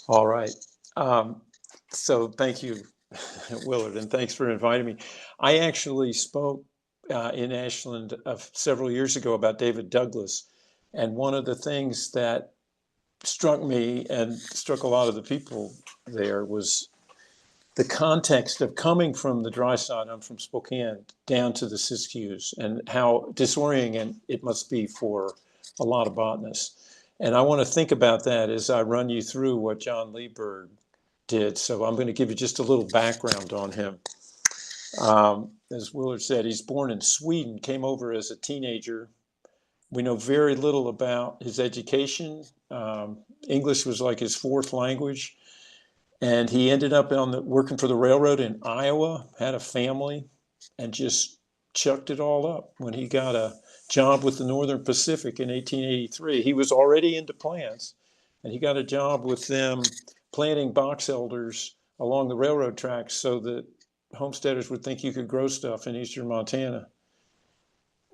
All right. Um, so thank you, Willard, and thanks for inviting me. I actually spoke in Ashland several years ago about David Douglas, and one of the things that struck me and struck a lot of the people there was the context of coming from the dry side. I'm from Spokane down to the Siskiyous, and how disorienting it must be for a lot of botanists. And I want to think about that as I run you through what John Leiberg did. So I'm going to give you just a little background on him. As Willard said, he's born in Sweden, came over as a teenager. We know very little about his education. English was like his fourth language. And he ended up working for the railroad in Iowa, had a family, and just chucked it all up when he got a job with the Northern Pacific in 1883. He was already into plants, and he got a job with them planting box elders along the railroad tracks so that homesteaders would think you could grow stuff in eastern Montana.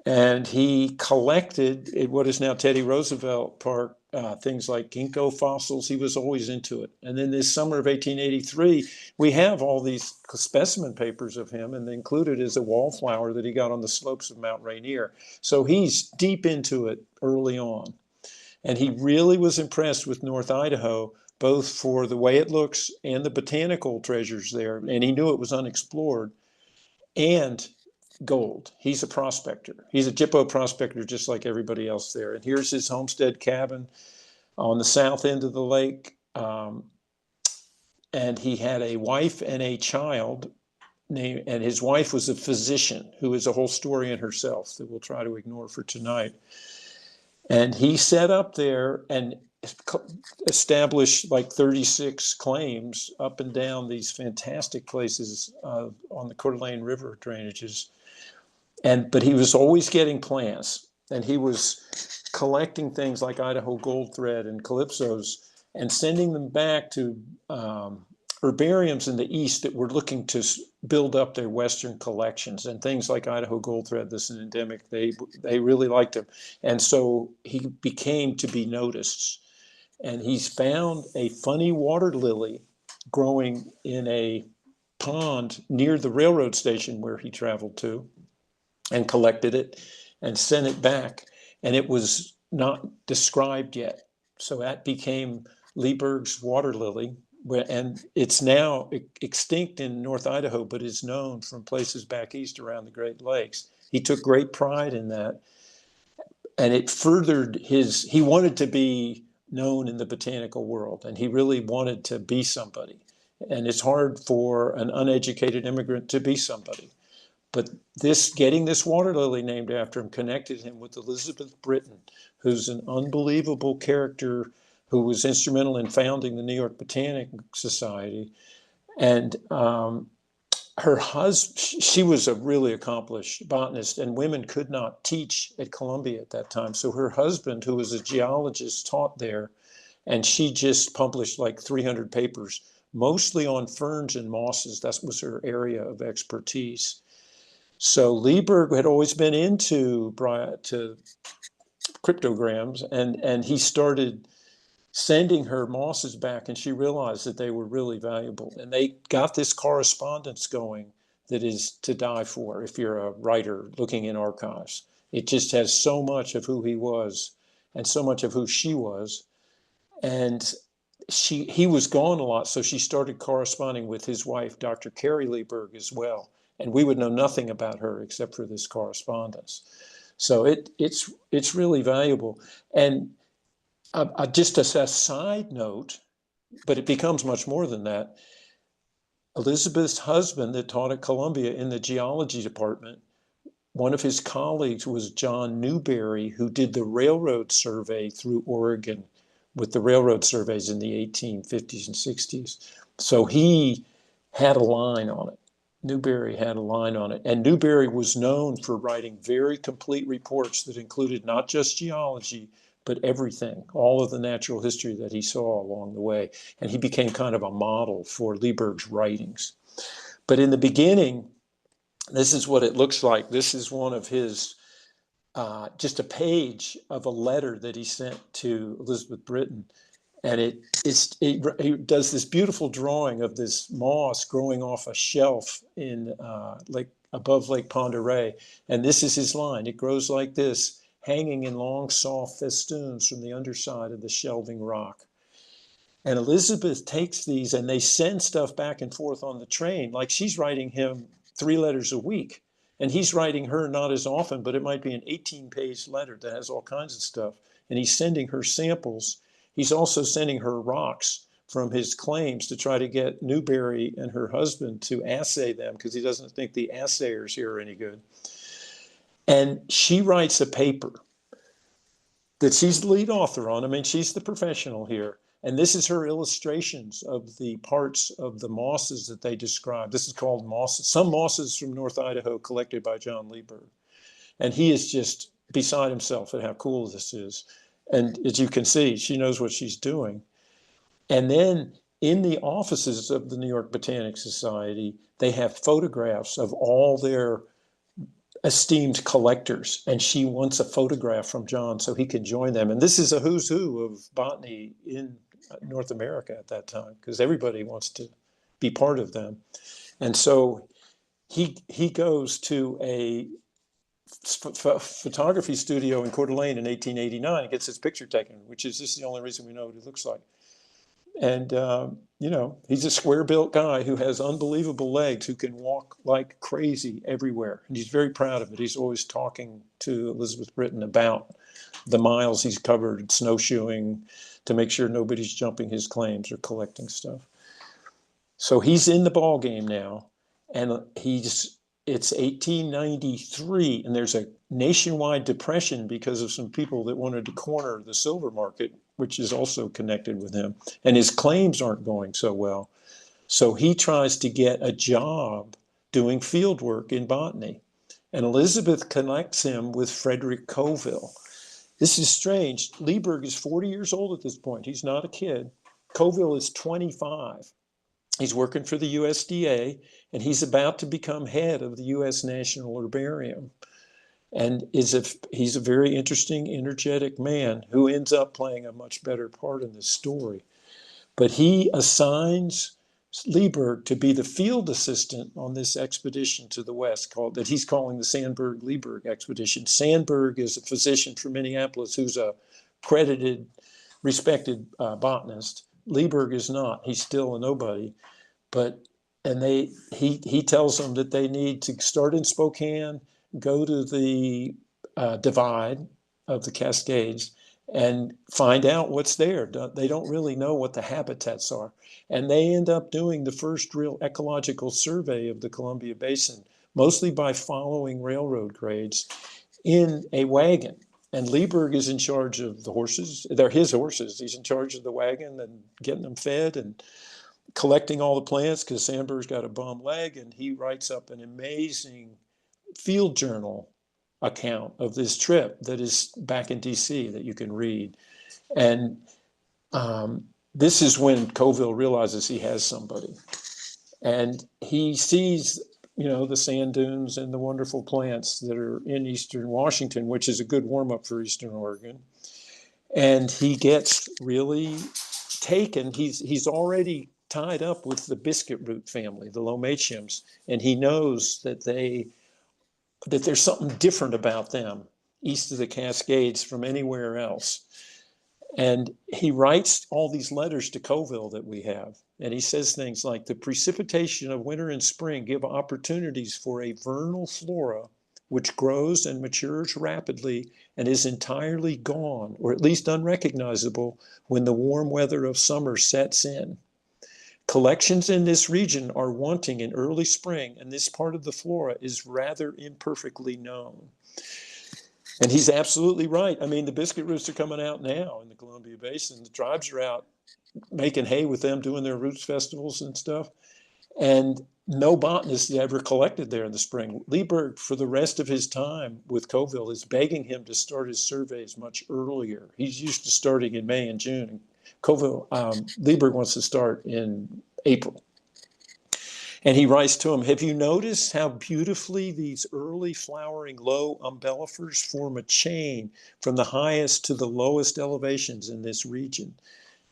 And he collected at what is now Teddy Roosevelt Park things like ginkgo fossils. He was always into it. And then this summer of 1883, we have all these specimen papers of him, and included is a wallflower that he got on the slopes of Mount Rainier. So he's deep into it early on. And he really was impressed with North Idaho, both for the way it looks and the botanical treasures there. And he knew it was unexplored. And gold. He's a prospector. He's a Jippo prospector, just like everybody else there. And here's his homestead cabin on the south end of the lake. And he had a wife and a child and his wife was a physician who is a whole story in herself that we'll try to ignore for tonight. And he set up there and established like 36 claims up and down these fantastic places on the Coeur d'Alene River drainages. But he was always getting plants, and he was collecting things like Idaho gold thread and calypsos and sending them back to herbariums in the east that were looking to build up their western collections. And things like Idaho gold thread, this is an endemic, they really liked him. And so he became to be noticed. And he's found a funny water lily growing in a pond near the railroad station where he traveled to, and collected it and sent it back. And it was not described yet. So that became Leiberg's water lily. And it's now extinct in North Idaho, but is known from places back east around the Great Lakes. He took great pride in that. And it furthered he wanted to be known in the botanical world, and he really wanted to be somebody. And it's hard for an uneducated immigrant to be somebody. But getting this water lily named after him connected him with Elizabeth Britton, who's an unbelievable character who was instrumental in founding the New York Botanical Society. And her husband, she was a really accomplished botanist, and women could not teach at Columbia at that time. So her husband, who was a geologist, taught there, and she just published like 300 papers, mostly on ferns and mosses. That was her area of expertise. So Leiberg had always been into cryptograms, and he started sending her mosses back, and she realized that they were really valuable. And they got this correspondence going that is to die for if you're a writer looking in archives. It just has so much of who he was and so much of who she was. And he was gone a lot, so she started corresponding with his wife, Dr. Carrie Leiberg, as well. And we would know nothing about her except for this correspondence. So it's really valuable. And just as a side note, but it becomes much more than that, Elizabeth's husband that taught at Columbia in the geology department, one of his colleagues was John Newberry, who did the railroad survey through Oregon with the railroad surveys in the 1850s and 60s. So he had a line on it. Newberry had a line on it. And Newberry was known for writing very complete reports that included not just geology, but everything, all of the natural history that he saw along the way. And he became kind of a model for Leiberg's writings. But in the beginning, this is what it looks like. This is one of his, just a page of a letter that he sent to Elizabeth Britton. And it does this beautiful drawing of this moss growing off a shelf in above Lake Pend Oreille. And this is his line. It grows like this, hanging in long, soft festoons from the underside of the shelving rock. And Elizabeth takes these and they send stuff back and forth on the train, like she's writing him 3 letters a week. And he's writing her not as often, but it might be an 18-page letter that has all kinds of stuff. And he's sending her samples. He's also sending her rocks from his claims to try to get Newberry and her husband to assay them because he doesn't think the assayers here are any good. And she writes a paper that she's the lead author on. I mean, she's the professional here. And this is her illustrations of the parts of the mosses that they describe. This is called mosses, some mosses from North Idaho collected by John Leiberg. And he is just beside himself at how cool this is. And as you can see, she knows what she's doing. And then in the offices of the New York Botanic Society, they have photographs of all their esteemed collectors. And she wants a photograph from John so he can join them. And this is a who's who of botany in North America at that time, because everybody wants to be part of them. And so he goes to a photography studio in Coeur d'Alene in 1889 and gets his picture taken, which is just the only reason we know what he looks like. And, he's a square-built guy who has unbelievable legs, who can walk like crazy everywhere. And he's very proud of it. He's always talking to Elizabeth Britton about the miles he's covered snowshoeing to make sure nobody's jumping his claims or collecting stuff. So he's in the ball game now, and it's 1893, and there's a nationwide depression because of some people that wanted to corner the silver market, which is also connected with him. And his claims aren't going so well. So he tries to get a job doing field work in botany. And Elizabeth connects him with Frederick Coville. This is strange. Leiberg is 40 years old at this point. He's not a kid. Coville is 25. He's working for the USDA, and he's about to become head of the U.S. National Herbarium. And he's a very interesting, energetic man who ends up playing a much better part in this story. But he assigns Leiberg to be the field assistant on this expedition to the West that he's calling the Sandberg-Leiberg expedition. Sandberg is a physician from Minneapolis who's a credited, respected botanist. Leiberg is not. He's still a nobody. He tells them that they need to start in Spokane, go to the divide of the Cascades, and find out what's there. They don't really know what the habitats are. And they end up doing the first real ecological survey of the Columbia Basin, mostly by following railroad grades in a wagon. And Leiberg is in charge of the horses. They're his horses. He's in charge of the wagon and getting them fed and collecting all the plants because Sandberg's got a bum leg, and he writes up an amazing field journal account of this trip that is back in DC that you can read. And this is when Coville realizes he has somebody. And he sees, the sand dunes and the wonderful plants that are in eastern Washington, which is a good warm-up for eastern Oregon. And he gets really taken. He's already tied up with the biscuit root family, the Lomatiums, and he knows that there's something different about them east of the Cascades from anywhere else. And he writes all these letters to Coville that we have. And he says things like, the precipitation of winter and spring give opportunities for a vernal flora which grows and matures rapidly and is entirely gone, or at least unrecognizable, when the warm weather of summer sets in. Collections in this region are wanting in early spring, and this part of the flora is rather imperfectly known. And he's absolutely right. I mean, the biscuit roots are coming out now in the Columbia Basin. The tribes are out making hay with them, doing their roots festivals and stuff. And no botanist ever collected there in the spring. Leiberg, for the rest of his time with Coville, is begging him to start his surveys much earlier. He's used to starting in May and June. Leiberg wants to start in April. And he writes to him, have you noticed how beautifully these early flowering low umbellifers form a chain from the highest to the lowest elevations in this region?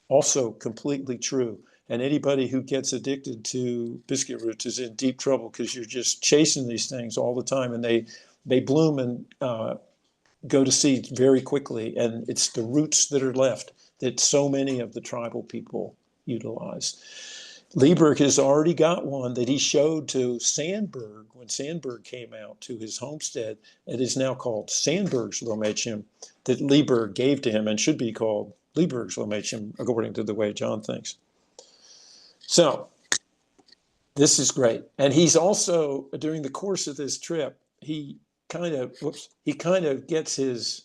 Also completely true. And anybody who gets addicted to biscuit roots is in deep trouble because you're just chasing these things all the time, and they bloom and go to seed very quickly. And it's the roots that are left that so many of the tribal people utilize. Leiberg has already got one that he showed to Sandberg when Sandberg came out to his homestead. It is now called Sandberg's Lomachium, that Leiberg gave to him and should be called Leiberg's Lomachium, according to the way John thinks. So this is great. And he's also, during the course of this trip, he kind of gets his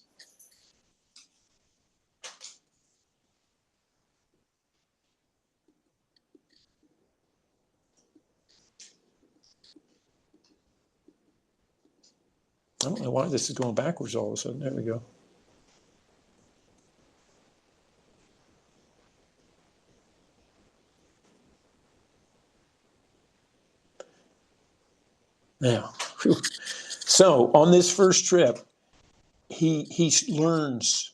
I don't know why this is going backwards all of a sudden. There we go. Now, whew. So on this first trip, he learns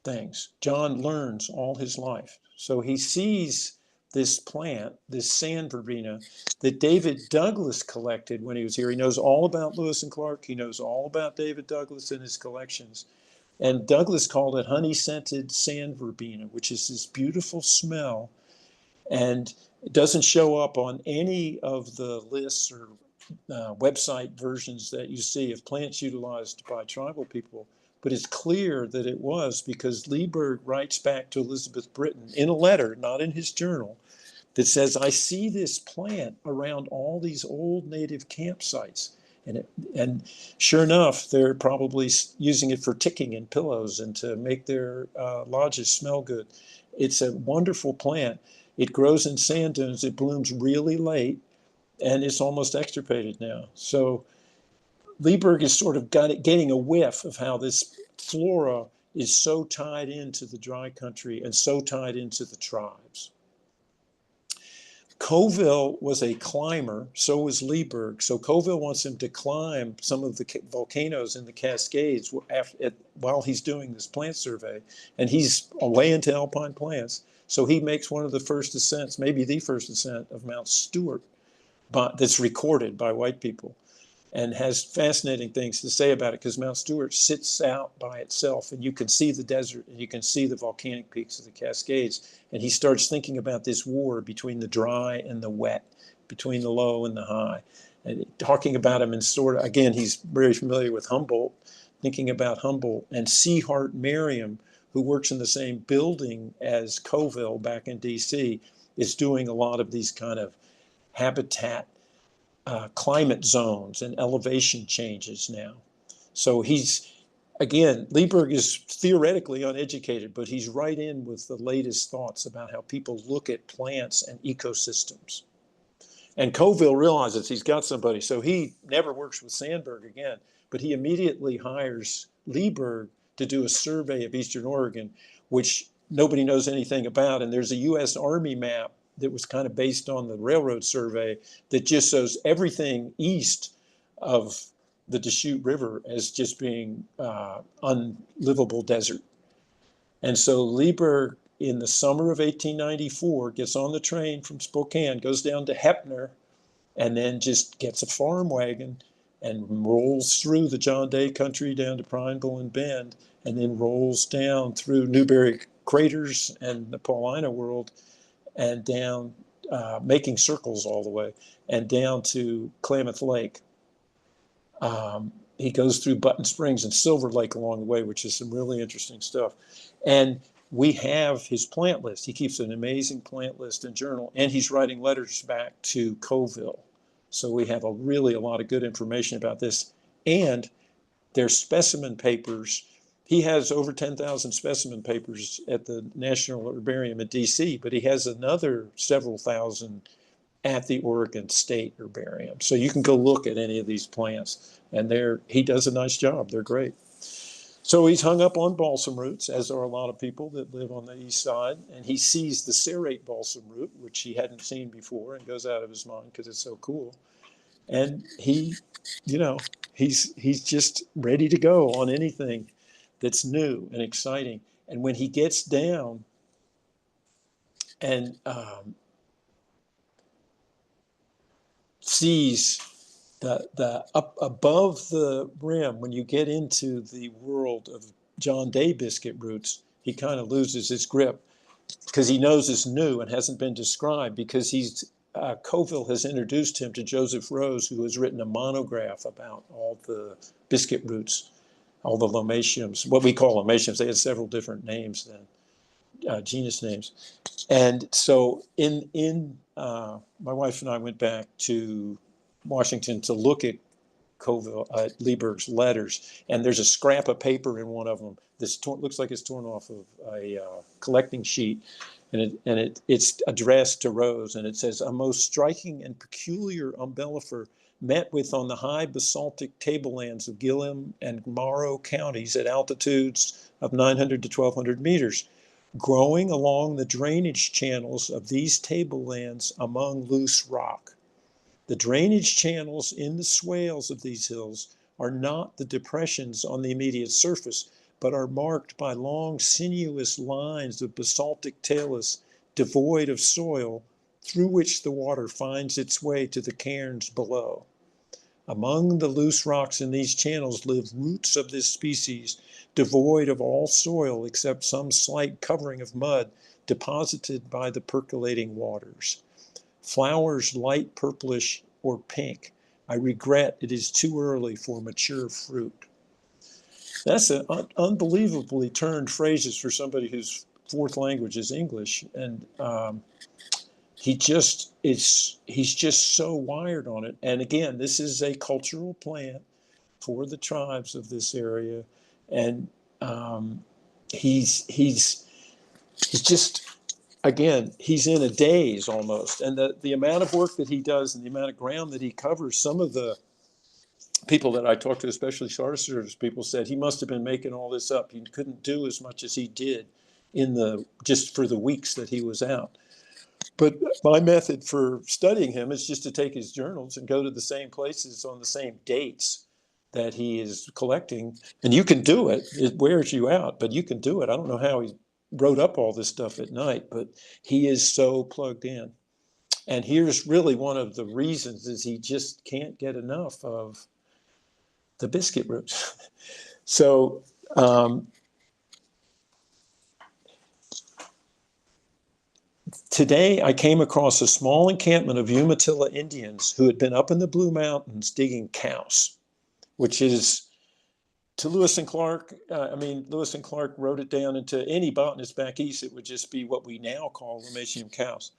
things. John learns all his life. So he sees this plant, this sand verbena, that David Douglas collected when he was here. He knows all about Lewis and Clark. He knows all about David Douglas and his collections. And Douglas called it honey-scented sand verbena, which is this beautiful smell. And it doesn't show up on any of the lists or website versions that you see of plants utilized by tribal people. But it's clear that it was, because Leiberg writes back to Elizabeth Britton in a letter, not in his journal, that says, I see this plant around all these old native campsites. And sure enough, they're probably using it for ticking in pillows and to make their lodges smell good. It's a wonderful plant. It grows in sand dunes. It blooms really late, and it's almost extirpated now. So Leiberg is sort of getting a whiff of how this flora is so tied into the dry country and so tied into the tribes. Coville was a climber, so was Leiberg. So Coville wants him to climb some of the volcanoes in the Cascades while he's doing this plant survey. And he's away into alpine plants. So he makes one of the first ascents, maybe the first ascent of Mount Stewart, that's recorded by white people, and has fascinating things to say about it, because Mount Stewart sits out by itself, and you can see the desert and you can see the volcanic peaks of the Cascades. And he starts thinking about this war between the dry and the wet, between the low and the high, and talking about him in sort of, again, he's very familiar with Humboldt, thinking about Humboldt. And Seahart Merriam, who works in the same building as Coville back in DC, is doing a lot of these kind of habitat climate zones and elevation changes now. So he's, again, Leiberg is theoretically uneducated, but he's right in with the latest thoughts about how people look at plants and ecosystems. And Coville realizes he's got somebody, so he never works with Sandberg again, but he immediately hires Leiberg to do a survey of Eastern Oregon, which nobody knows anything about. And there's a US Army map that was kind of based on the railroad survey that just shows everything east of the Deschutes River as just being unlivable desert. And so Leiberg, in the summer of 1894, gets on the train from Spokane, goes down to Heppner, and then just gets a farm wagon and rolls through the John Day country down to Prineville and Bend, and then rolls down through Newberry Craters and the Paulina world, and down, making circles all the way, and down to Klamath Lake. He goes through Button Springs and Silver Lake along the way, which is some really interesting stuff. And we have his plant list. He keeps an amazing plant list and journal, and he's writing letters back to Coville. So we have a lot of good information about this. And there's specimen papers. He has over 10,000 specimen papers at the National Herbarium in DC, but he has another several thousand at the Oregon State Herbarium. So you can go look at any of these plants, and he does a nice job. They're great. So he's hung up on balsam roots, as are a lot of people that live on the east side, and he sees the serrate balsam root, which he hadn't seen before, and goes out of his mind because it's so cool. And he's just ready to go on anything that's new and exciting. And when he gets down and sees the up above the rim. When you get into the world of John Day biscuit roots, he kind of loses his grip because he knows it's new and hasn't been described, because Coville has introduced him to Joseph Rose, who has written a monograph about all the biscuit roots, all the lomatiums, what we call lomatiums. They had several different names then, genus names. And so my wife and I went back to Washington to look at Leiberg's letters, and there's a scrap of paper in one of them. This looks like it's torn off of a collecting sheet, and it's addressed to Rose, and it says, "A most striking and peculiar umbellifer met with on the high basaltic tablelands of Gilliam and Morrow counties at altitudes of 900 to 1200 meters, growing along the drainage channels of these tablelands among loose rock. The drainage channels in the swales of these hills are not the depressions on the immediate surface, but are marked by long sinuous lines of basaltic talus devoid of soil, through which the water finds its way to the cairns below. Among the loose rocks in these channels live roots of this species, devoid of all soil except some slight covering of mud deposited by the percolating waters. Flowers light purplish or pink. I regret it is too early for mature fruit." That's an unbelievably turned phrases for somebody whose fourth language is English. And he's just so wired on it. And again, this is a cultural plant for the tribes of this area. And he's just, again, he's in a daze almost. And the amount of work that he does and the amount of ground that he covers, some of the people that I talked to, especially Forest Service people, said he must have been making all this up. He couldn't do as much as he did just for the weeks that he was out. But my method for studying him is just to take his journals and go to the same places on the same dates that he is collecting. And you can do it. It wears you out, but you can do it. I don't know how he wrote up all this stuff at night, but he is so plugged in. And here's really one of the reasons is he just can't get enough of the biscuit roots. So today I came across a small encampment of Umatilla Indians who had been up in the Blue Mountains digging cows, which is, to Lewis and Clark, Lewis and Clark wrote it down into any botanist back east, it would just be what we now call Lomatium cows.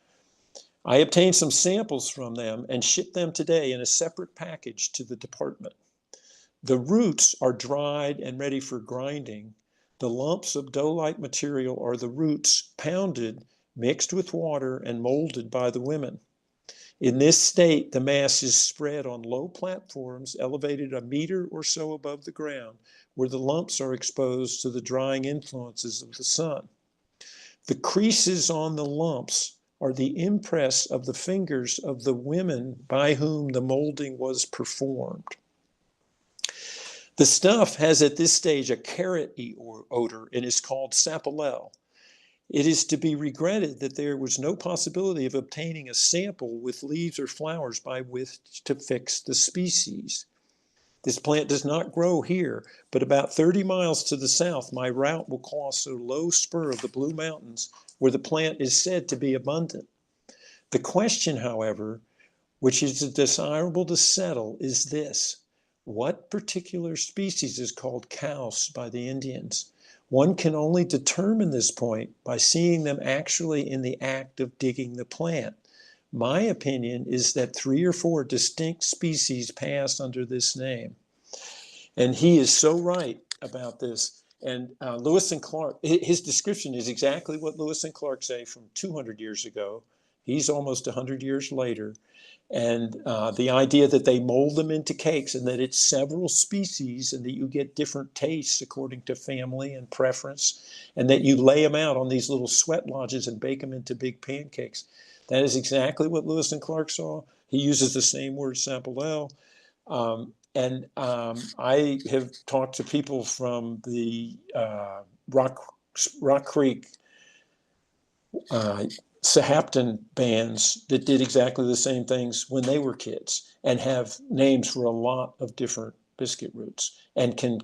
I obtained some samples from them and shipped them today in a separate package to the department. The roots are dried and ready for grinding. The lumps of dough-like material are the roots pounded, mixed with water, and molded by the women. In this state, the mass is spread on low platforms elevated a meter or so above the ground, where the lumps are exposed to the drying influences of the sun. The creases on the lumps are the impress of the fingers of the women by whom the molding was performed. The stuff has at this stage a carrot-y odor and is called sapalel. It is to be regretted that there was no possibility of obtaining a sample with leaves or flowers by which to fix the species. This plant does not grow here, but about 30 miles to the south, my route will cross a low spur of the Blue Mountains where the plant is said to be abundant. The question, however, which is desirable to settle, is this: what particular species is called cows by the Indians? One can only determine this point by seeing them actually in the act of digging the plant. My opinion is that 3 or 4 distinct species pass under this name. And he is so right about this. And Lewis and Clark, his description is exactly what Lewis and Clark say from 200 years ago. He's almost 100 years later. And the idea that they mold them into cakes and that it's several species and that you get different tastes according to family and preference, and that you lay them out on these little sweat lodges and bake them into big pancakes. That is exactly what Lewis and Clark saw. He uses the same word, sapalel. I have talked to people from the Rock Creek Sahaptin bands that did exactly the same things when they were kids and have names for a lot of different biscuit roots and can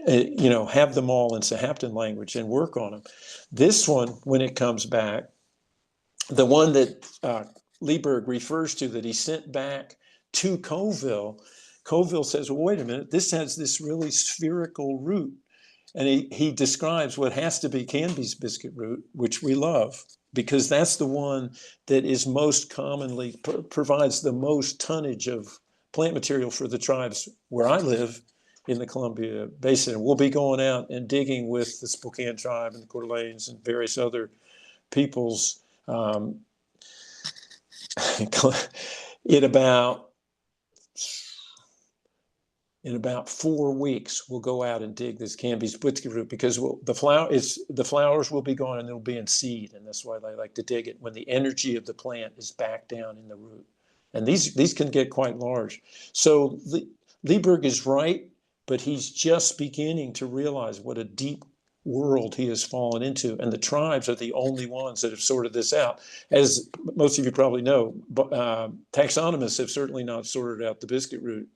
have them all in Sahaptin language and work on them. This one, when it comes back, the one that Leiberg refers to that he sent back to Colville says, well, wait a minute, this has this really spherical root. And he describes what has to be Canby's biscuit root, which we love, because that's the one that is most commonly, provides the most tonnage of plant material for the tribes where I live in the Columbia Basin. We'll be going out and digging with the Spokane tribe and the Coeur d'Alenes and various other peoples in about 4 weeks. We'll go out and dig this Canby's biscuit root because the flowers will be gone and it'll be in seed, and that's why they like to dig it when the energy of the plant is back down in the root. And these can get quite large. So Leiberg is right, but he's just beginning to realize what a deep world he has fallen into, and the tribes are the only ones that have sorted this out. As most of you probably know, taxonomists have certainly not sorted out the biscuit root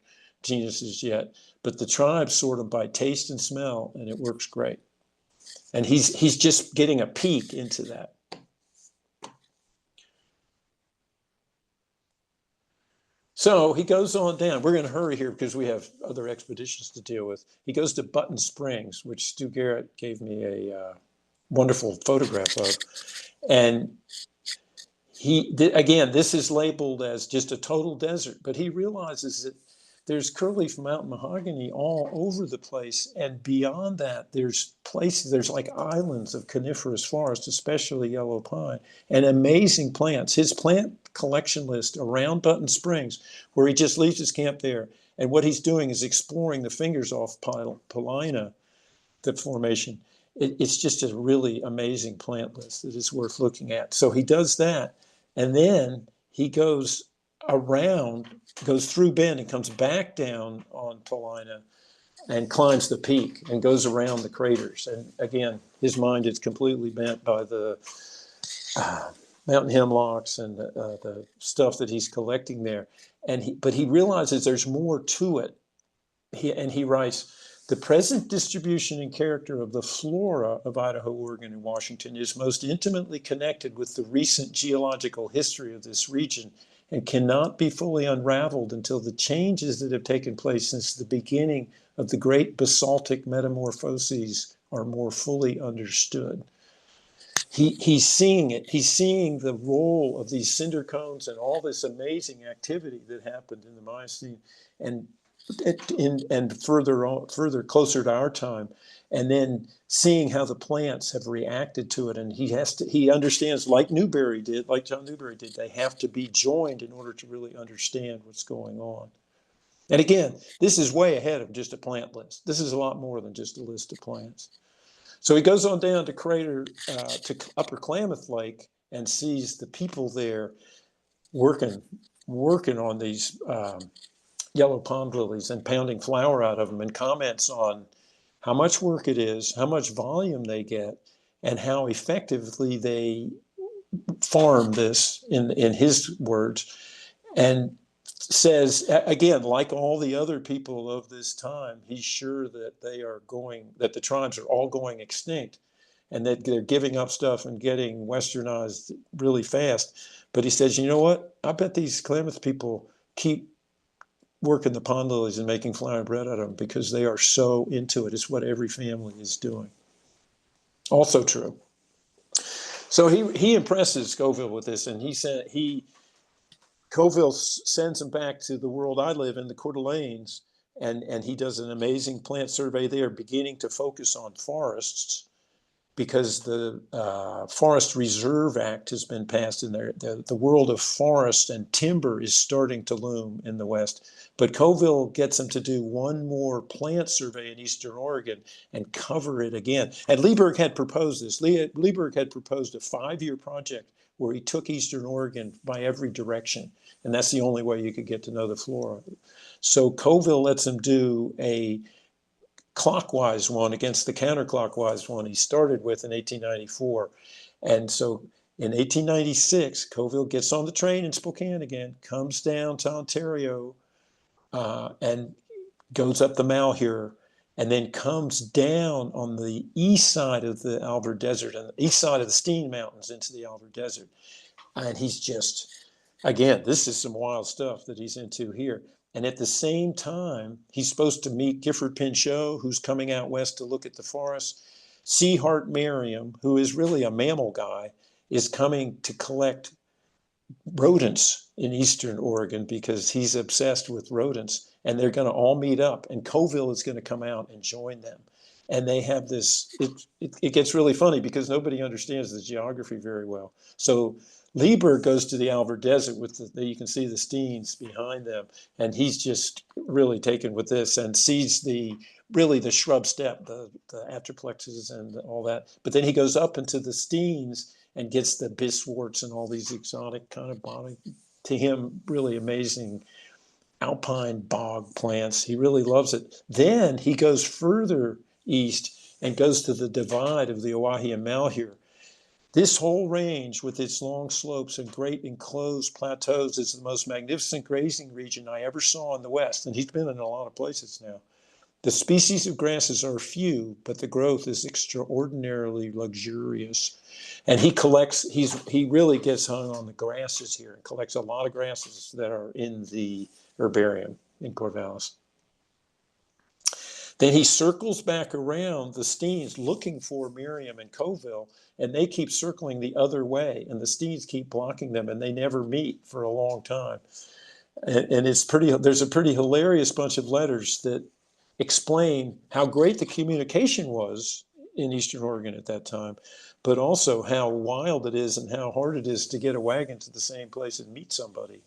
genuses yet, but the tribes sort them by taste and smell, and it works great. And he's just getting a peek into that. So he goes on down. We're going to hurry here because we have other expeditions to deal with. He goes to Button Springs, which Stu Garrett gave me a wonderful photograph of. And again, this is labeled as just a total desert, but he realizes that there's curlyleaf mountain mahogany all over the place. And beyond that, there's like islands of coniferous forest, especially yellow pine, and amazing plants. His plant collection list around Button Springs, where he just leaves his camp there. And what he's doing is exploring the fingers off Paulina, the formation. It's just a really amazing plant list that is worth looking at. So he does that. And then he goes through Bend and comes back down on Paulina and climbs the peak and goes around the craters. And again, his mind is completely bent by the mountain hemlocks and the stuff that he's collecting there. But he realizes there's more to it. He writes, the present distribution and character of the flora of Idaho, Oregon, and Washington is most intimately connected with the recent geological history of this region and cannot be fully unraveled until the changes that have taken place since the beginning of the great basaltic metamorphoses are more fully understood. He's seeing it. He's seeing the role of these cinder cones and all this amazing activity that happened in the Miocene and further closer to our time, and then seeing how the plants have reacted to it. And he understands, like John Newbery did, they have to be joined in order to really understand what's going on. And again, this is way ahead of just a plant list. This is a lot more than just a list of plants. So he goes on down to Upper Klamath Lake and sees the people there working on these yellow pond lilies and pounding flour out of them, and comments on how much work it is, how much volume they get, and how effectively they farm this, in his words, and says, again, like all the other people of this time, he's sure that that the tribes are all going extinct and that they're giving up stuff and getting westernized really fast. But he says, you know what? I bet these Klamath people keep working the pond lilies and making flour bread out of them because they are so into it. It's what every family is doing. Also true. So he impresses Scoville with this, and Scoville sends him back to the world I live in, the Coeur d'Alenes, and he does an amazing plant survey there, beginning to focus on forests, because the Forest Reserve Act has been passed in there. The world of forest and timber is starting to loom in the West. But Colville gets him to do one more plant survey in Eastern Oregon and cover it again. And Leiberg had proposed this. Leiberg had proposed a 5-year project where he took Eastern Oregon by every direction. And that's the only way you could get to know the flora. So Colville lets him do a clockwise one against the counterclockwise one he started with in 1894. And so In 1896, Coville gets on the train in Spokane again, comes down to Ontario, and goes up the Malheur, and then comes down on the east side of the Alvord Desert and the east side of the Steen Mountains into the Alvord Desert. And he's just, again, this is some wild stuff that he's into here. And at the same time, he's supposed to meet Gifford Pinchot, who's coming out west to look at the forest. C. Hart Merriam, who is really a mammal guy, is coming to collect rodents in eastern Oregon because he's obsessed with rodents, and they're going to all meet up, and Coville is going to come out and join them. And they have this, it gets really funny because nobody understands the geography very well. So Leiberg goes to the Alvord Desert with you can see the Steens behind them, and he's just really taken with this and sees really the shrub steppe, the atroplexes and all that. But then he goes up into the Steens and gets the biswarts and all these exotic kind of botany, to him, really amazing alpine bog plants. He really loves it. Then he goes further east and goes to the divide of the Oahe and Malheur. This whole range with its long slopes and great enclosed plateaus is the most magnificent grazing region I ever saw in the West. And he's been in a lot of places now. The species of grasses are few, but the growth is extraordinarily luxurious. And he really gets hung on the grasses here and collects a lot of grasses that are in the herbarium in Corvallis. Then he circles back around the Steens looking for Merriam and Coville, and they keep circling the other way, and the Steens keep blocking them, and they never meet for a long time. And there's a pretty hilarious bunch of letters that explain how great the communication was in Eastern Oregon at that time, but also how wild it is and how hard it is to get a wagon to the same place and meet somebody.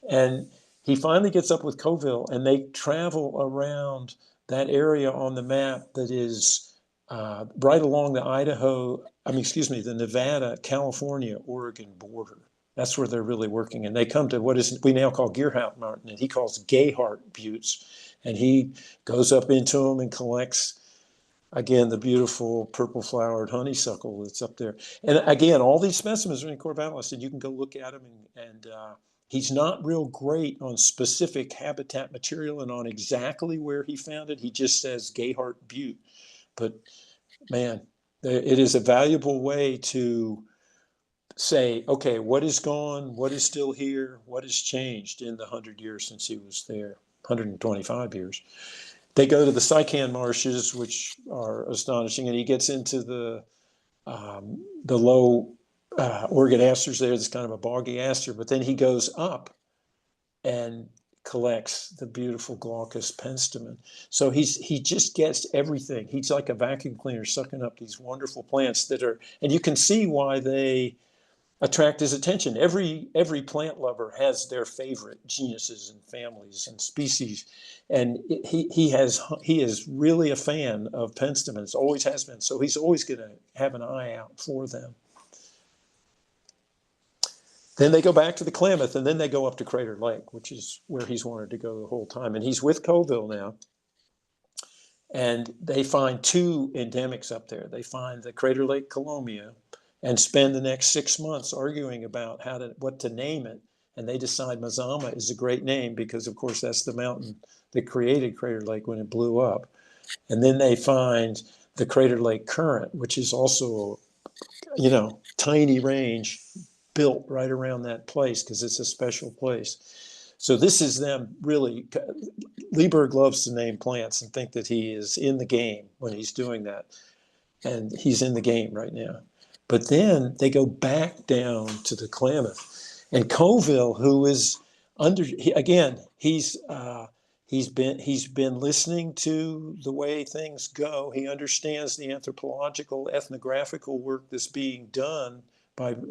And he finally gets up with Coville, and they travel around that area on the map that is right along the Nevada, California, Oregon border. That's where they're really working. And they come to what we now call Gearhout Mountain, and he calls Gayhart Buttes. And he goes up into them and collects, again, the beautiful purple-flowered honeysuckle that's up there. And again, all these specimens are in Corvallis, and you can go look at them. And he's not real great on specific habitat material and on exactly where he found it. He just says Gayhart Butte. But, man, it is a valuable way to say, okay, what is gone? What is still here? What has changed in the 100 years since he was there? 125 years. They go to the Siskiyou marshes, which are astonishing, and he gets into the low Oregon asters there. It's kind of a boggy aster, but then he goes up and collects the beautiful glaucous penstemon. So he just gets everything. He's like a vacuum cleaner sucking up these wonderful plants and you can see why they attract his attention. Every plant lover has their favorite genuses and families and species, and he is really a fan of penstemons, always has been. So he's always going to have an eye out for them. Then they go back to the Klamath, and then they go up to Crater Lake, which is where he's wanted to go the whole time. And he's with Coville now, and they find two endemics up there. They find the Crater Lake Colomia, and spend the next 6 months arguing about what to name it. And they decide Mazama is a great name because, of course, that's the mountain that created Crater Lake when it blew up. And then they find the Crater Lake Current, which is also, tiny range built right around that place because it's a special place. So this is them really. Leiberg loves to name plants and think that he is in the game when he's doing that. And he's in the game right now. But then they go back down to the Klamath, and Coville, who is he's been listening to the way things go. He understands the anthropological, ethnographical work that's being done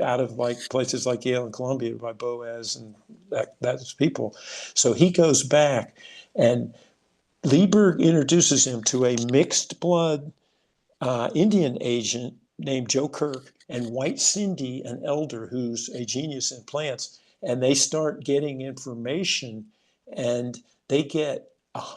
out of places like Yale and Columbia by Boaz and that's people. So he goes back, and Leiberg introduces him to a mixed blood Indian agent named Joe Kirk, and White Cindy, an elder who's a genius in plants, and they start getting information, and they're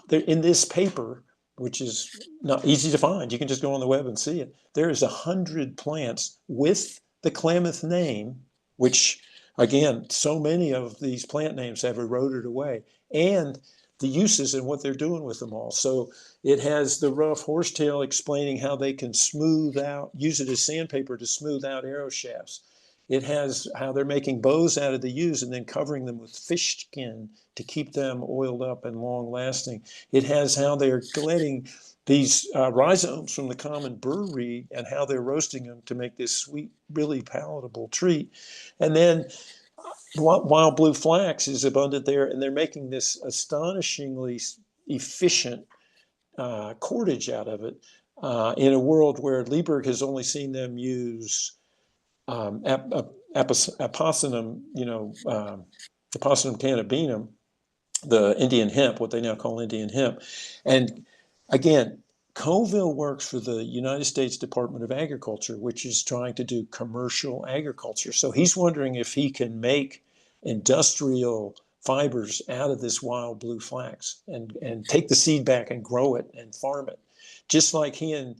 in this paper, which is not easy to find. You can just go on the web and see it. There is 100 plants with the Klamath name, which again, so many of these plant names have eroded away, and the uses and what they're doing with them all. So it has the rough horsetail explaining how they can smooth out, use it as sandpaper to smooth out arrow shafts. It has how they're making bows out of the yews and then covering them with fish skin to keep them oiled up and long lasting. It has how they're getting these rhizomes from the common burr reed and how they're roasting them to make this sweet, really palatable treat. And then wild blue flax is abundant there, and they're making this astonishingly efficient cordage out of it in a world where Leiberg has only seen them use Apocynum, Apocynum cannabinum, the Indian hemp, what they now call Indian hemp. And again, Coville works for the United States Department of Agriculture, which is trying to do commercial agriculture. So he's wondering if he can make industrial fibers out of this wild blue flax and take the seed back and grow it and farm it. Just like he and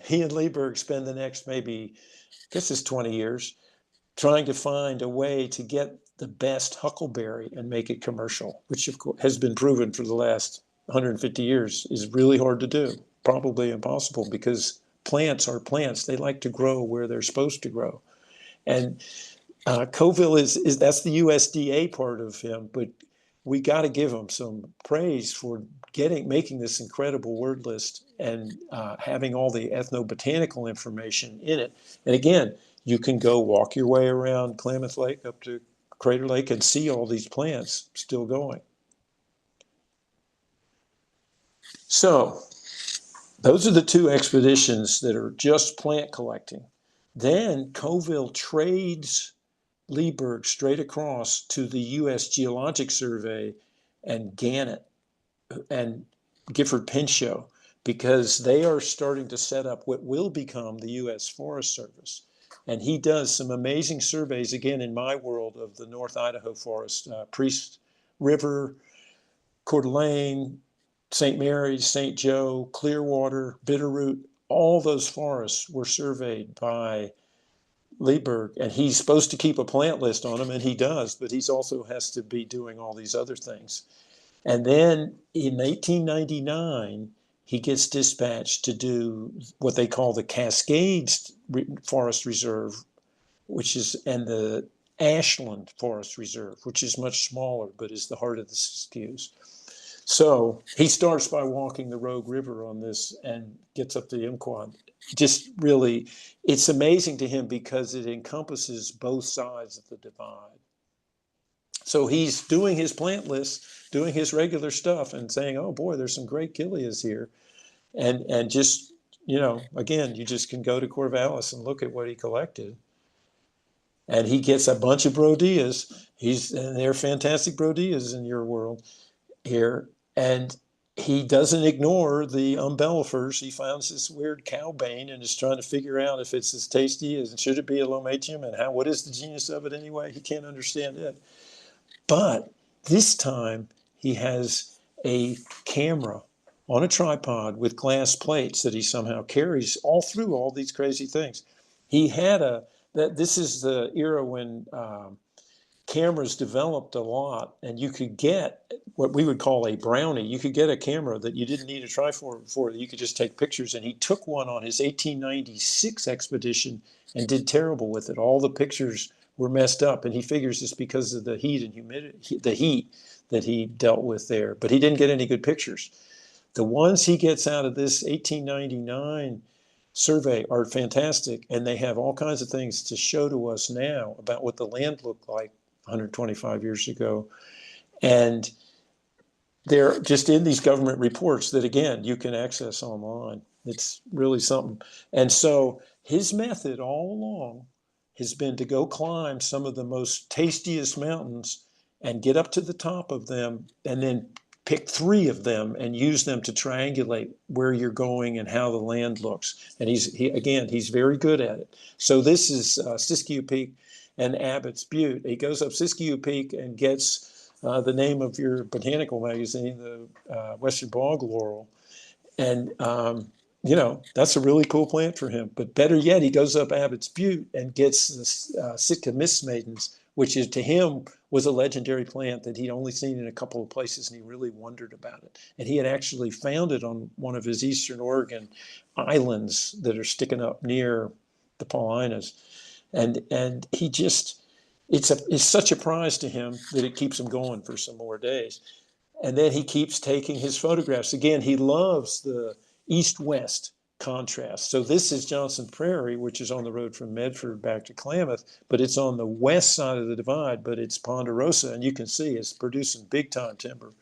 Leiberg spend the next maybe, I guess it's 20 years, trying to find a way to get the best huckleberry and make it commercial, which of course has been proven for the last 150 years is really hard to do, probably impossible, because plants are plants. They like to grow where they're supposed to grow. And Coville is that's the USDA part of him, but we got to give him some praise for making this incredible word list and having all the ethnobotanical information in it. And again, you can go walk your way around Klamath Lake up to Crater Lake and see all these plants still going. So those are the two expeditions that are just plant collecting. Then Coville trades Leiberg straight across to the U.S. Geologic Survey and Gannett and Gifford Pinchot, because they are starting to set up what will become the U.S. Forest Service. And he does some amazing surveys, again, in my world, of the North Idaho forest, Priest River, Coeur d'Alene, St. Mary's, St. Joe, Clearwater, Bitterroot, all those forests were surveyed by Leiberg, and he's supposed to keep a plant list on them, and he does, but he's also has to be doing all these other things. And then in 1899, he gets dispatched to do what they call the Cascades Forest Reserve, and the Ashland Forest Reserve, which is much smaller, but is the heart of the Siskiyous. So he starts by walking the Rogue River on this and gets up to the Imquad. Just really, it's amazing to him because it encompasses both sides of the divide. So he's doing his plant list, doing his regular stuff and saying, oh boy, there's some great gilias here. And just, again, you just can go to Corvallis and look at what he collected. And he gets a bunch of brodeas. And they're fantastic brodeas in your world here. And he doesn't ignore the umbellifers. He finds this weird cowbane and is trying to figure out if it's as tasty as should it be a lomatium and what is the genus of it anyway. He can't understand it. But this time he has a camera on a tripod with glass plates that he somehow carries all through all these crazy things. He had this is the era when cameras developed a lot, and you could get what we would call a brownie. You could get a camera that you didn't need a tripod for, that you could just take pictures. And he took one on his 1896 expedition and did terrible with it. All the pictures were messed up, and he figures it's because of the heat and humidity, the heat that he dealt with there. But he didn't get any good pictures. The ones he gets out of this 1899 survey are fantastic, and they have all kinds of things to show to us now about what the land looked like 125 years ago. And they're just in these government reports that, again, you can access online. It's really something. And so his method all along has been to go climb some of the most tastiest mountains and get up to the top of them and then pick 3 of them and use them to triangulate where you're going and how the land looks. And he's very good at it. So this is Siskiyou Peak and Abbott's Butte. He goes up Siskiyou Peak and gets the name of your botanical magazine, the Western Bog Laurel. And that's a really cool plant for him. But better yet, he goes up Abbott's Butte and gets the Sitka mist maidens, which is to him was a legendary plant that he'd only seen in a couple of places, and he really wondered about it. And he had actually found it on one of his Eastern Oregon islands that are sticking up near the Paulinas. And he just, it's such a prize to him that it keeps him going for some more days. And then he keeps taking his photographs. Again, he loves the east-west contrast. So this is Johnson Prairie, which is on the road from Medford back to Klamath, but it's on the west side of the divide, but it's ponderosa, and you can see it's producing big-time timber,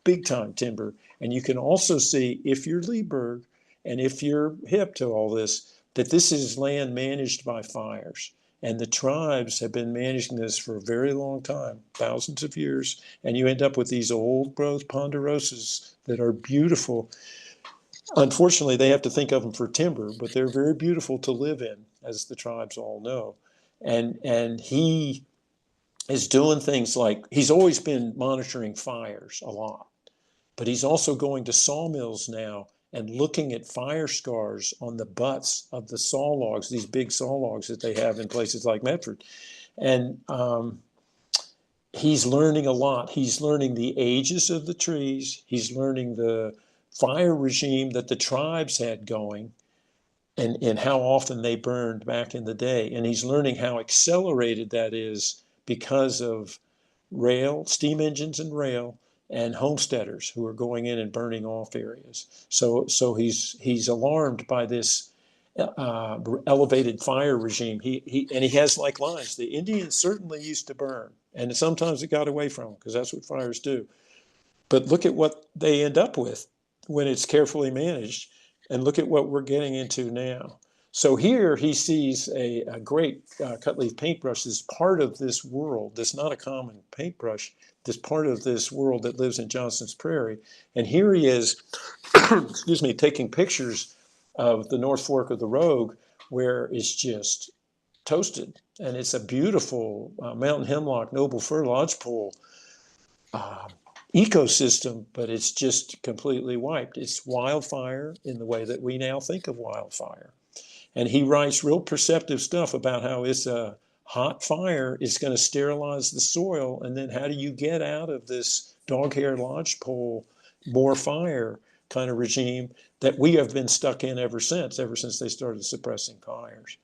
big-time timber. And you can also see, if you're Leiberg, and if you're hip to all this, that this is land managed by fires. And the tribes have been managing this for a very long time, thousands of years. And you end up with these old growth ponderosas that are beautiful. Unfortunately, they have to think of them for timber, but they're very beautiful to live in, as the tribes all know. And he is doing things like, he's always been monitoring fires a lot, but he's also going to sawmills now and looking at fire scars on the butts of the saw logs, these big saw logs that they have in places like Medford. And he's learning a lot. He's learning the ages of the trees. He's learning the fire regime that the tribes had going and how often they burned back in the day. And he's learning how accelerated that is because of rail, steam engines and rail, and homesteaders who are going in and burning off areas. So he's alarmed by this elevated fire regime. He has like lines. The Indians certainly used to burn, and sometimes it got away from them because that's what fires do. But look at what they end up with when it's carefully managed, and look at what we're getting into now. So here he sees a great cut leaf paintbrush as part of this world. That's not a common paintbrush. This part of this world that lives in Johnson's Prairie. And here he is, excuse me, taking pictures of the North Fork of the Rogue, where it's just toasted. And it's a beautiful mountain hemlock, noble fir lodgepole ecosystem, but it's just completely wiped. It's wildfire in the way that we now think of wildfire. And he writes real perceptive stuff about how it's a hot fire, it's going to sterilize the soil, and then how do you get out of this dog-hair lodgepole, more fire kind of regime that we have been stuck in ever since they started suppressing fires.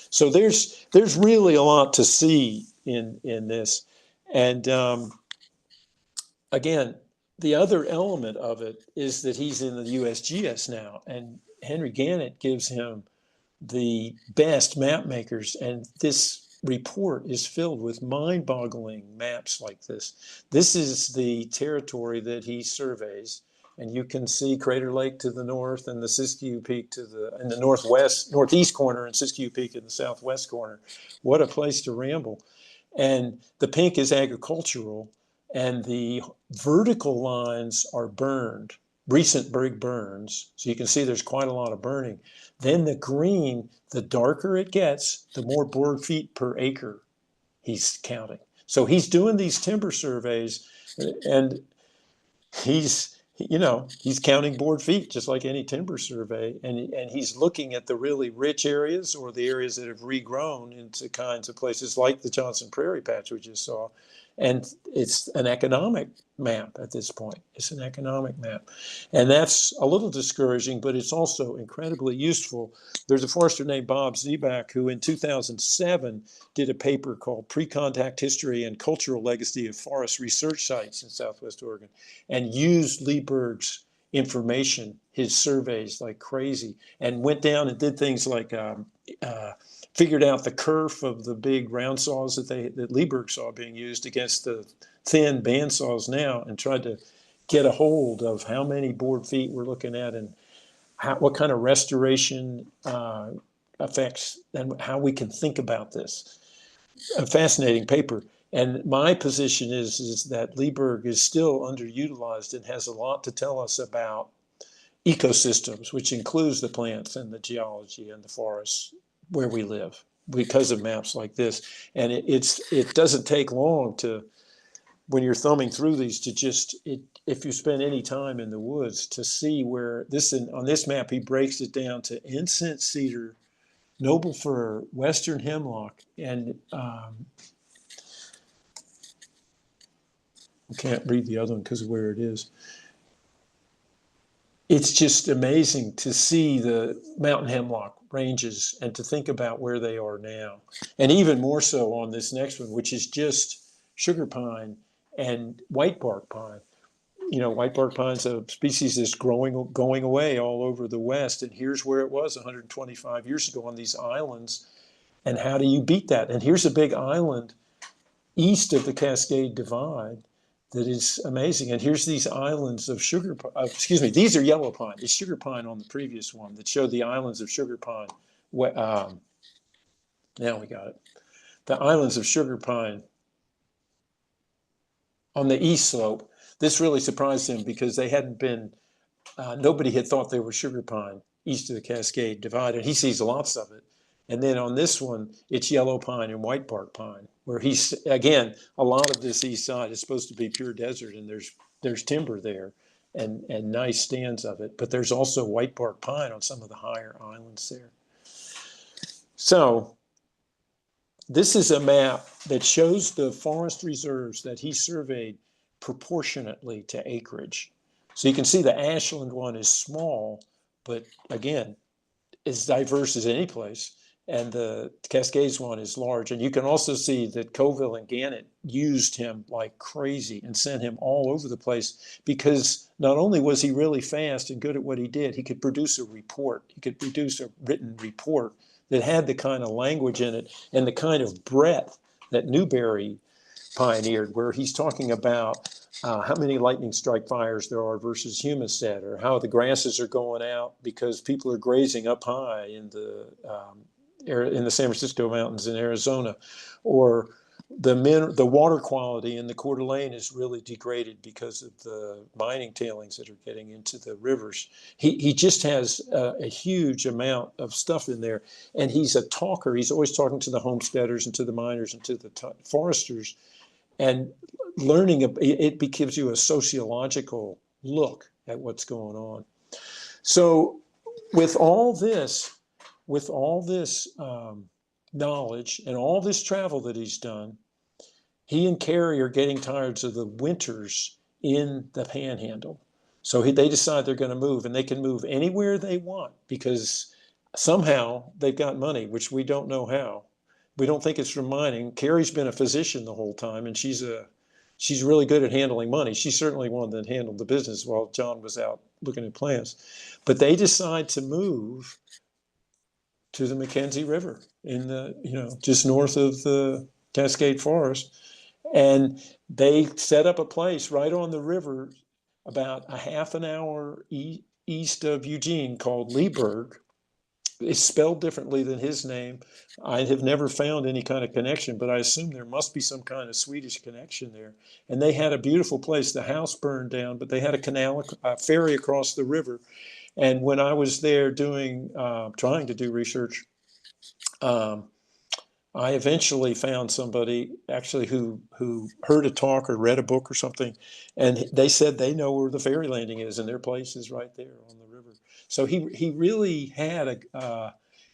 So there's really a lot to see in this. And again, the other element of it is that he's in the USGS now, and Henry Gannett gives him the best map makers, and this report is filled with mind-boggling maps like this. This is the territory that he surveys, and you can see Crater Lake to the north and the Siskiyou Peak in the northeast corner, and Siskiyou Peak in the southwest corner. What a place to ramble. And the pink is agricultural, and the vertical lines are burned, recent big burns. So you can see there's quite a lot of burning. Then the green, the darker it gets, the more board feet per acre he's counting. So he's doing these timber surveys, and he's counting board feet just like any timber survey, and he's looking at the really rich areas or the areas that have regrown into kinds of places like the Johnson Prairie patch we just saw. And it's an economic map at this point. It's an economic map. And that's a little discouraging, but it's also incredibly useful. There's a forester named Bob Zebak who in 2007 did a paper called Pre-Contact History and Cultural Legacy of Forest Research Sites in Southwest Oregon, and used Leiberg's information, his surveys like crazy, and went down and did things like figured out the kerf of the big round saws that Leiberg saw being used against the thin band saws now, and tried to get a hold of how many board feet we're looking at and what kind of restoration effects and how we can think about this. A fascinating paper. And my position is that Leiberg is still underutilized and has a lot to tell us about ecosystems, which includes the plants and the geology and the forests where we live, because of maps like this. And it doesn't take long to when you're thumbing through these to just, if you spend any time in the woods, to see where on this map, he breaks it down to incense cedar, noble fir, western hemlock, and I can't read the other one because of where it is. It's just amazing to see the mountain hemlock ranges and to think about where they are now. And even more so on this next one, which is just sugar pine and white bark pine. You know, white bark pine's a species that's going away all over the West. And here's where it was 125 years ago on these islands. And how do you beat that? And here's a big island east of the Cascade Divide that is amazing. And here's these islands of sugar pine. Excuse me, these are yellow pine. It's sugar pine on the previous one that showed the islands of sugar pine. Now we got it. The islands of sugar pine on the east slope. This really surprised him because they hadn't been, nobody had thought they were sugar pine east of the Cascade Divide, and he sees lots of it. And then on this one, it's yellow pine and white bark pine, where he's, again, a lot of this east side is supposed to be pure desert, and there's timber there and nice stands of it. But there's also white bark pine on some of the higher islands there. So this is a map that shows the forest reserves that he surveyed proportionately to acreage. So you can see the Ashland one is small, but again, as diverse as any place. And the Cascades one is large. And you can also see that Coville and Gannett used him like crazy and sent him all over the place because not only was he really fast and good at what he did, he could produce a report. He could produce a written report that had the kind of language in it and the kind of breadth that Newberry pioneered, where he's talking about how many lightning strike fires there are versus humicide, or how the grasses are going out because people are grazing up high in the San Francisco mountains in Arizona, or the water quality in the Coeur d'Alene is really degraded because of the mining tailings that are getting into the rivers. He just has a huge amount of stuff in there, and he's a talker. He's always talking to the homesteaders and to the miners and to the foresters, and learning it gives you a sociological look at what's going on. So with all this knowledge and all this travel that he's done, he and Carrie are getting tired of the winters in the Panhandle. So they decide they're going to move, and they can move anywhere they want because somehow they've got money, which we don't know how. We don't think it's from mining. Carrie's been a physician the whole time, and she's really good at handling money. She's certainly one that handled the business while John was out looking at plants. But they decide to move to the Mackenzie River in the, just north of the Cascade Forest. And they set up a place right on the river about a half an hour east of Eugene called Leiberg. It's spelled differently than his name. I have never found any kind of connection, but I assume there must be some kind of Swedish connection there. And they had a beautiful place. The house burned down, but they had a ferry across the river. And when I was there trying to do research, I eventually found somebody actually who heard a talk or read a book or something, and they said they know where the ferry landing is, and their place is right there on the river. So he really had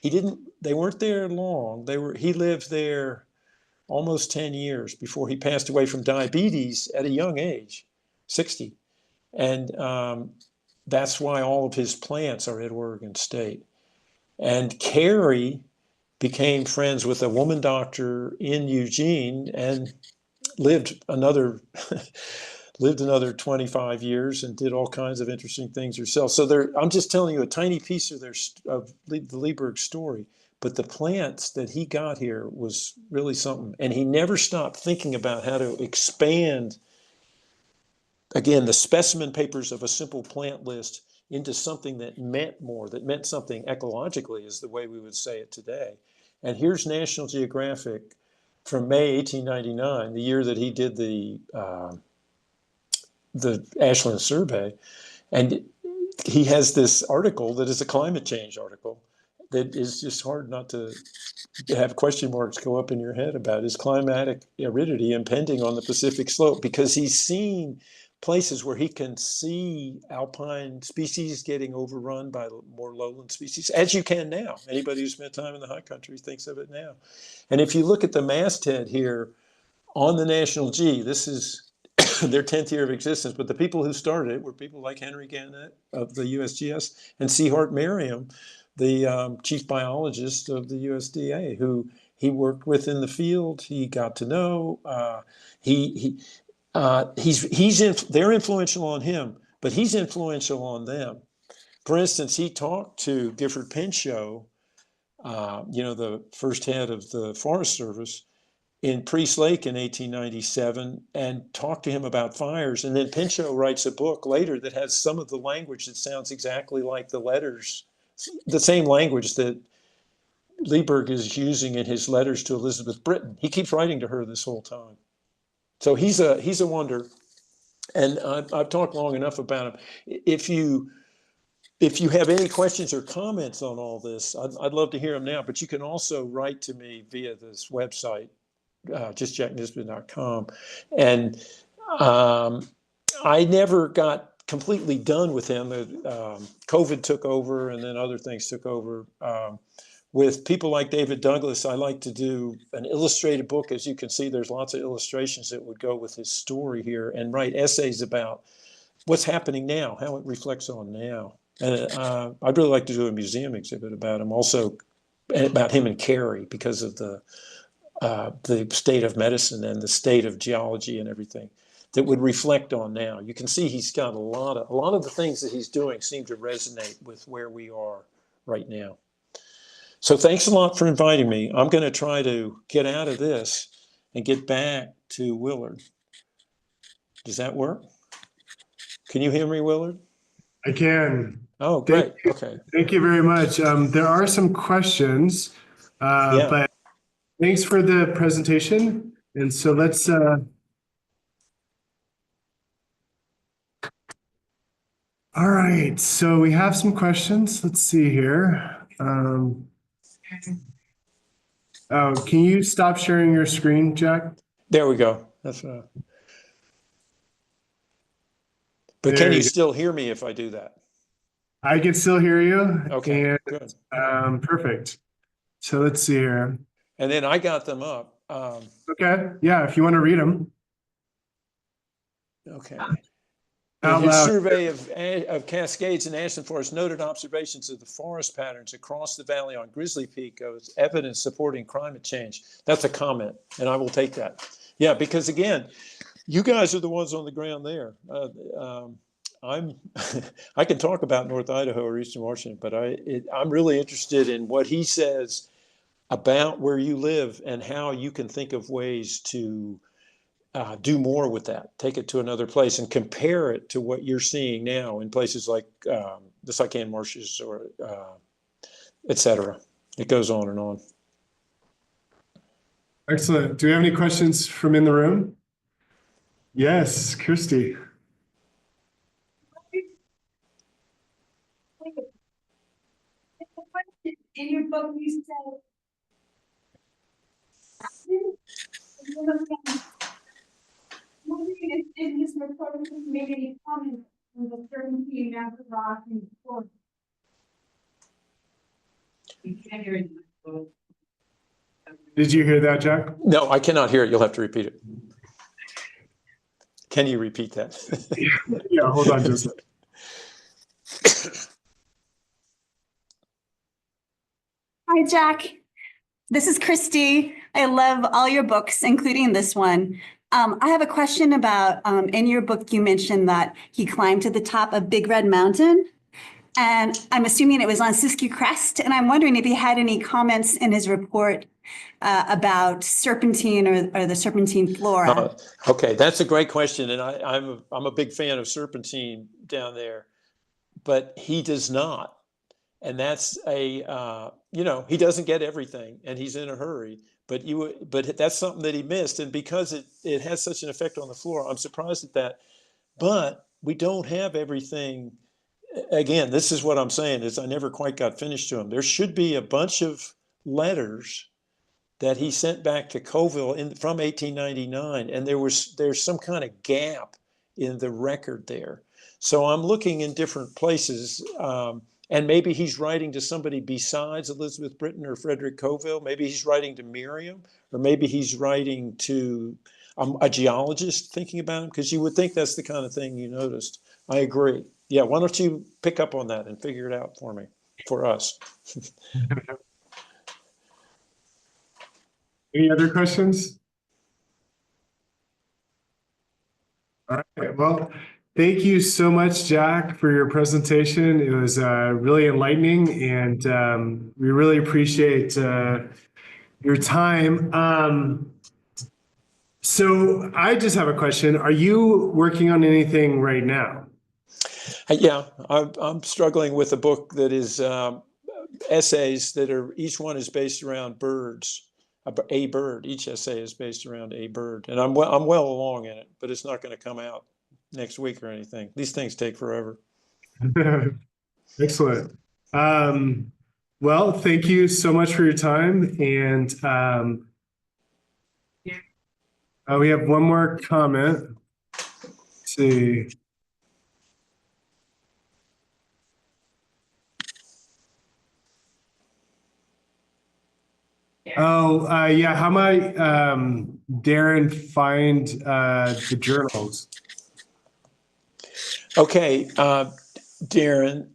they weren't there long. He lived there almost 10 years before he passed away from diabetes at a young age, 60. And that's why all of his plants are at Oregon State. And Carrie became friends with a woman doctor in Eugene and lived another 25 years and did all kinds of interesting things herself. So I'm just telling you a tiny piece of the Leiberg story, but the plants that he got here was really something. And he never stopped thinking about how to expand, again, the specimen papers of a simple plant list into something that meant more, that meant something ecologically, is the way we would say it today. And here's National Geographic from May 1899, the year that he did the Ashland survey. And he has this article that is a climate change article that is just hard not to have question marks go up in your head about is climatic aridity impending on the Pacific slope, because he's seen places where he can see alpine species getting overrun by more lowland species, as you can now. Anybody who spent time in the high country thinks of it now. And if you look at the masthead here on the National G, this is their 10th year of existence, but the people who started it were people like Henry Gannett of the USGS and C. Hart Merriam, the chief biologist of the USDA, who he worked with in the field. He got to know. They're influential on him, but he's influential on them. For instance, he talked to Gifford Pinchot, the first head of the Forest Service, in Priest Lake in 1897, and talked to him about fires. And then Pinchot writes a book later that has some of the language that sounds exactly like the letters, the same language that Leiberg is using in his letters to Elizabeth Britton. He keeps writing to her this whole time. So he's a wonder. And I've talked long enough about him. If you have any questions or comments on all this, I'd love to hear them now. But you can also write to me via this website, just jacknisbet.com. And I never got completely done with him. COVID took over, and then other things took over. With people like David Douglas, I like to do an illustrated book. As you can see, there's lots of illustrations that would go with his story here, and write essays about what's happening now, how it reflects on now. And I'd really like to do a museum exhibit about him, also about him and Carey, because of the state of medicine and the state of geology and everything that would reflect on now. You can see he's got a lot of the things that he's doing seem to resonate with where we are right now. So thanks a lot for inviting me. I'm going to try to get out of this and get back to Willard. Does that work? Can you hear me, Willard? I can. Oh, great. Okay. Thank you very much. There are some questions, but thanks for the presentation. And so let's all right, so we have some questions. Let's see here. Oh, can you stop sharing your screen, Jack? There we go. That's but there can you still hear me if I do that? I can still hear you. Okay, And, good. Perfect. So let's see here. And then I got them up. Okay, yeah, if you want to read them. Okay. Out In his loud. survey of Cascades and Ashland Forest, noted observations of the forest patterns across the valley on Grizzly Peak as evidence supporting climate change. That's a comment, and I will take that. Yeah, because again, you guys are the ones on the ground there. I can talk about North Idaho or Eastern Washington, but I'm really interested in what he says about where you live and how you can think of ways to do more with that, take it to another place and compare it to what you're seeing now in places like the Spokane marshes or et cetera. It goes on and on. Excellent. Do we have any questions from in the room? Yes, Christy. In your book, you said in his report, maybe any comment on the certainty and after rock and before. You can't hear it. Did you hear that, Jack? No, I cannot hear it. You'll have to repeat it. Can you repeat that? Yeah, hold on just a second. Hi, Jack. This is Christy. I love all your books, including this one. I have a question about, in your book, you mentioned that he climbed to the top of Big Red Mountain, and I'm assuming it was on Siskiyou Crest, and I'm wondering if he had any comments in his report about serpentine or the serpentine flora. Okay, that's a great question, and I'm a big fan of serpentine down there, but he does not. And that's he doesn't get everything, and he's in a hurry. But that's something that he missed, and because it has such an effect on the flora, I'm surprised at that. But we don't have everything again, this is what I'm saying is I never quite got finished to him. There should be a bunch of letters that he sent back to Coville from 1899, and there's some kind of gap in the record there. So I'm looking in different places, and maybe he's writing to somebody besides Elizabeth Britton or Frederick Coville. Maybe he's writing to Miriam, or maybe he's writing to a geologist thinking about him, because you would think that's the kind of thing you noticed. I agree. Yeah, why don't you pick up on that and figure it out for me, for us? Any other questions? All right. Well, thank you so much, Jack, for your presentation. It was really enlightening, and we really appreciate your time. So I just have a question. Are you working on anything right now? Yeah, I'm struggling with a book that is essays that are, each one is based around birds, a bird. Each essay is based around a bird, and I'm well along in it, but it's not going to come out next week or anything. These things take forever. Excellent. Well, thank you so much for your time, and we have one more comment. Let's see. Oh, yeah. How might Darren find the journals? Okay, Darren,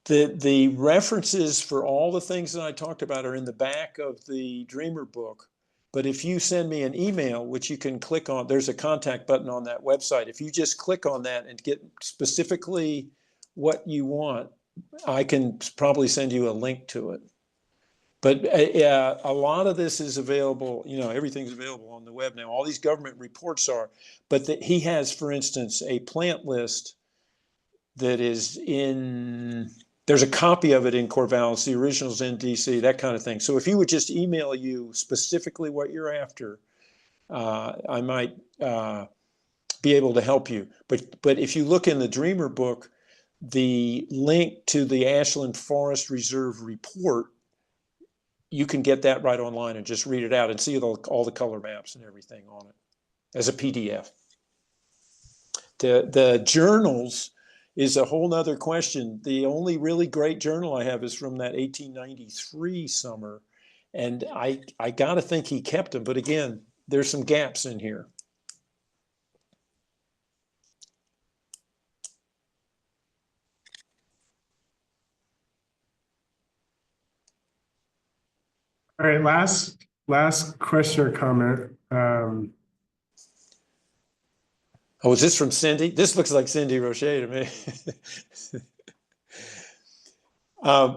the references for all the things that I talked about are in the back of the Dreamer book. But if you send me an email, which you can click on, there's a contact button on that website. If you just click on that and get specifically what you want, I can probably send you a link to it. But a lot of this is available, everything's available on the web now. All these government reports are, but he has, for instance, a plant list that is there's a copy of it in Corvallis, the original's in DC, that kind of thing. So if you would just email you specifically what you're after, I might be able to help you. But if you look in the Dreamer book, the link to the Ashland Forest Reserve report, you can get that right online and just read it out and see all the color maps and everything on it as a PDF. The journals is a whole nother question. The only really great journal I have is from that 1893 summer. And I got to think he kept them. But again, there's some gaps in here. All right, last question or comment. Oh, is this from Cindy? This looks like Cindy Roche to me.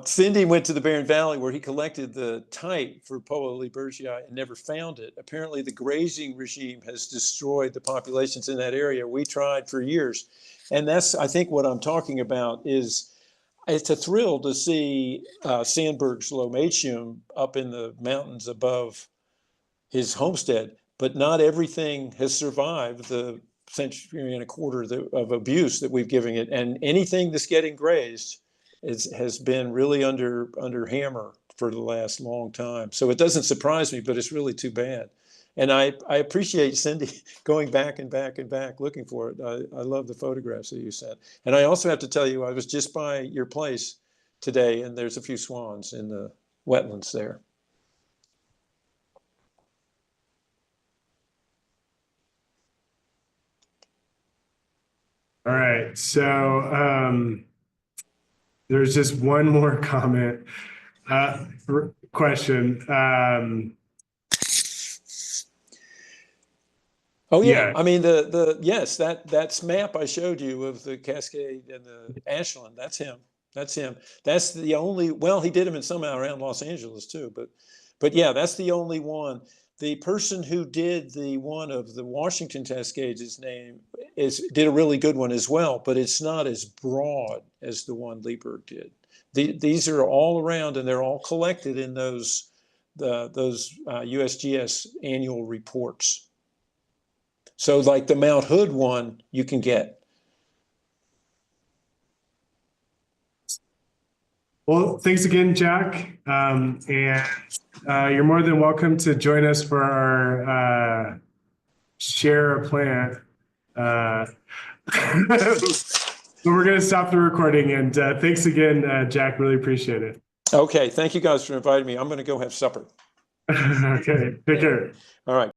Cindy went to the Barren Valley where he collected the type for Poa Leibergii and never found it. Apparently the grazing regime has destroyed the populations in that area. We tried for years. And that's, I think what I'm talking about is, it's a thrill to see Sandberg's Lomachium up in the mountains above his homestead, but not everything has survived the century and a quarter of abuse that we've given it. And anything that's getting grazed has been really under hammer for the last long time. So it doesn't surprise me, but it's really too bad. And I appreciate Cindy going back and back and back looking for it. I love the photographs that you sent. And I also have to tell you, I was just by your place today, and there's a few swans in the wetlands there. All right, so there's just one more comment, question. Oh yeah. I mean yes, that's map I showed you of the Cascade and the Ashland. That's him. That's the only. Well, he did them in somehow around Los Angeles too, but yeah, that's the only one. The person who did the one of the Washington Cascades, his name did a really good one as well, but it's not as broad as the one Leiberg did. These are all around, and they're all collected in those USGS annual reports. So like the Mount Hood one, you can get. Well, thanks again, Jack. And you're more than welcome to join us for our share a plant. We're going to stop the recording. And thanks again, Jack. Really appreciate it. Okay, thank you guys for inviting me. I'm going to go have supper. Okay, take care. All right.